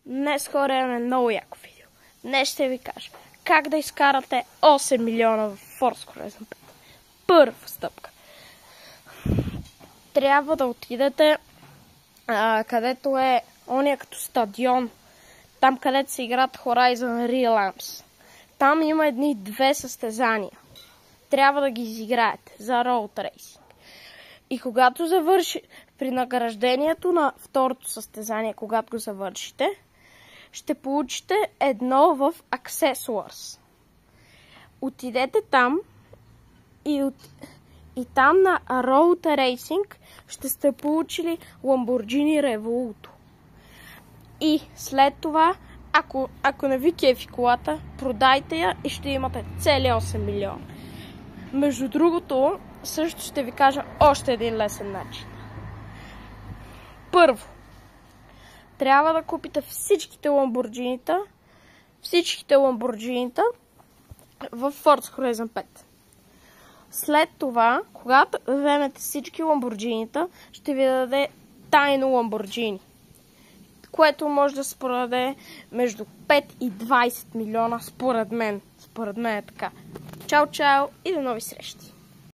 Днес хора имаме много яко видео. Днес ще ви кажа как да изкарате 8 милиона в Forza Horizon 5. Първа стъпка. Трябва да отидете където е ония като стадион. Там където се играят Horizon Realms. Там има едни две състезания. Трябва да ги изиграете за Road Racing. И когато завърши при награждението на второто състезание, когато го завършите, ще получите едно в Accessories. Отидете там и там на Road Racing ще сте получили Lamborghini Revoluto. И след това, ако не ви кефи колата, продайте я и ще имате цели 8 милиона. Между другото, също ще ви кажа още един лесен начин. Първо, трябва да купите всичките Ламборджинита в Forza Horizon 5. След това, когато вземете всички Ламборджинита, ще ви даде тайно Ламборджини, което може да се продаде между 5 и 20 милиона според мен. Според мен е така. Чао, чао и до нови срещи!